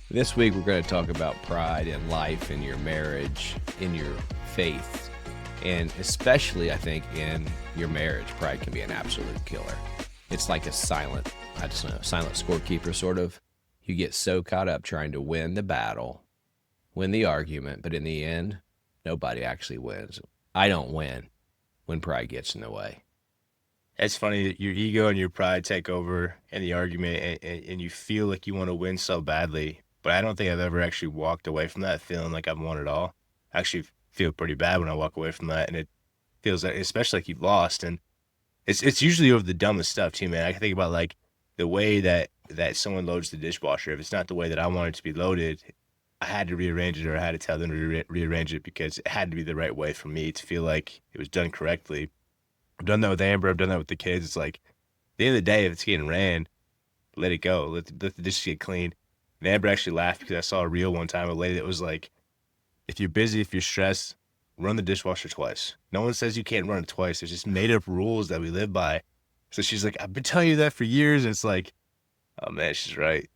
This week, we're going to talk about pride in life, in your marriage, in your faith, and especially, I think, in your marriage. Pride can be an absolute killer. It's like a silent scorekeeper, sort of. You get so caught up trying to win the battle, win the argument, but in the end, nobody actually wins. I don't win when pride gets in the way. It's funny that your ego and your pride take over in the argument, and you feel like you want to win so badly. But I don't think I've ever actually walked away from that feeling like I've won it all. I actually feel pretty bad when I walk away from that, and it feels like, especially like you've lost. And it's usually over the dumbest stuff too, man. I can think about like the way that someone loads the dishwasher. If it's not the way that I want it to be loaded, I had to rearrange it, or I had to tell them to rearrange it because it had to be the right way for me to feel like it was done correctly. I've done that with Amber. I've done that with the kids. It's like, at the end of the day, if it's getting ran, let it go. Let the dishes get clean. And Amber actually laughed because I saw a reel one time, a lady that was like, if you're busy, if you're stressed, run the dishwasher twice. No one says you can't run it twice. There's just made up rules that we live by. So she's like, I've been telling you that for years. And it's like, oh man, she's right.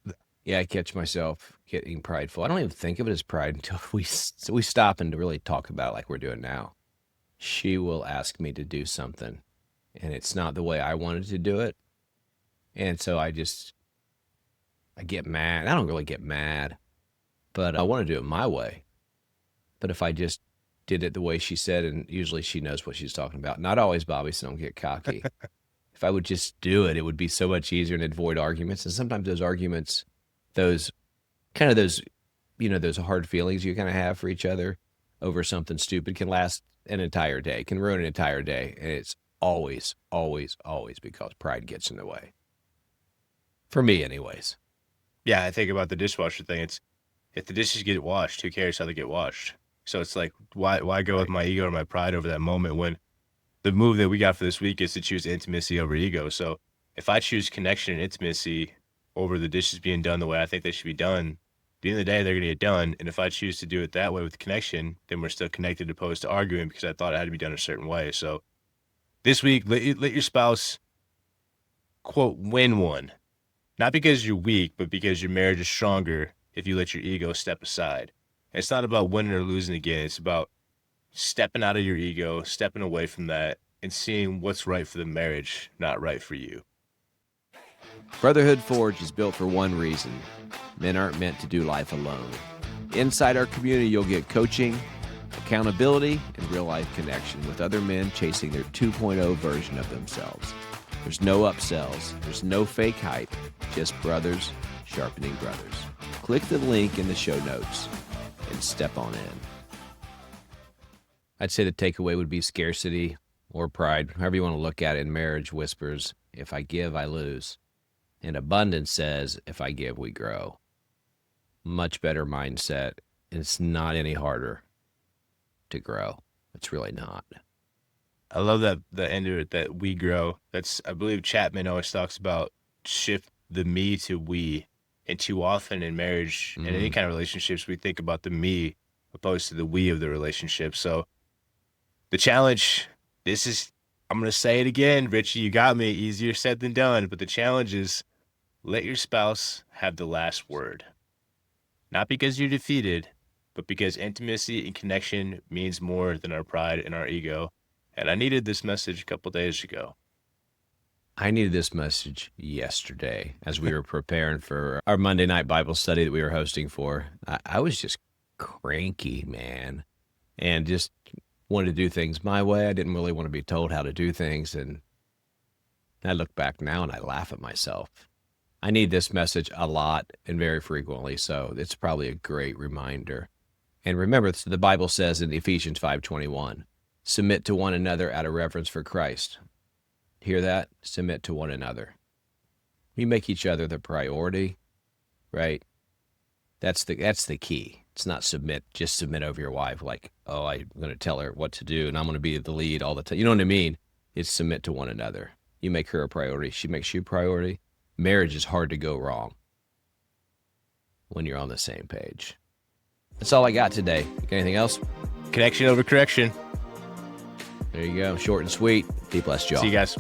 Yeah, I catch myself getting prideful. I don't even think of it as pride until we stop and to really talk about it like we're doing now. She will ask me to do something, and it's not the way I wanted to do it. And so I get mad. I don't really get mad, but I want to do it my way. But if I just did it the way she said, and usually she knows what she's talking about. Not always, Bobby, so don't get cocky. If I would just do it, it would be so much easier and avoid arguments. And sometimes those arguments, those hard feelings you kind of have for each other over something stupid can last an entire day, can ruin an entire day. And it's always, always, always because pride gets in the way. For me, anyways. Yeah, I think about the dishwasher thing. It's if the dishes get washed, who cares how they get washed? So it's like, why go with my ego or my pride over that moment when the move that we got for this week is to choose intimacy over ego. So if I choose connection and intimacy over the dishes being done the way I think they should be done, at the end of the day, they're going to get done. And if I choose to do it that way with connection, then we're still connected opposed to arguing because I thought it had to be done a certain way. So this week, let your spouse, quote, win one. Not because you're weak, but because your marriage is stronger if you let your ego step aside. And it's not about winning or losing again. It's about stepping out of your ego, stepping away from that, and seeing what's right for the marriage, not right for you. Brotherhood Forged is built for one reason. Men aren't meant to do life alone. Inside our community, you'll get coaching, accountability, and real-life connection with other men chasing their 2.0 version of themselves. There's no upsells. There's no fake hype. Just brothers sharpening brothers. Click the link in the show notes and step on in. I'd say the takeaway would be scarcity or pride, however you want to look at it. In marriage whispers, if I give, I lose. And abundance says, if I give, we grow. Much better mindset. It's not any harder to grow. It's really not. I love that the end of it, that we grow. That's, I believe Chapman always talks about shift the me to we. And too often in marriage and any kind of relationships, we think about the me opposed to the we of the relationship. So the challenge, I'm going to say it again, Richie, you got me, easier said than done. But the challenge is let your spouse have the last word. Not because you're defeated, but because intimacy and connection means more than our pride and our ego. And I needed this message a couple days ago. I needed this message yesterday as we were preparing for our Monday night Bible study that we were hosting for. I was just cranky, man, and just wanted to do things my way. I didn't really want to be told how to do things. And I look back now and I laugh at myself. I need this message a lot and very frequently, so it's probably a great reminder. And remember, the Bible says in Ephesians 5:21, submit to one another out of reverence for Christ. Hear that? Submit to one another. You make each other the priority, right? That's the key. It's not just submit over your wife like, oh, I'm going to tell her what to do and I'm going to be the lead all the time. You know what I mean? It's submit to one another. You make her a priority. She makes you a priority. Marriage is hard to go wrong when you're on the same page. That's all I got today. Got anything else? Connection over correction. There you go. Short and sweet. Be blessed, y'all. See you guys.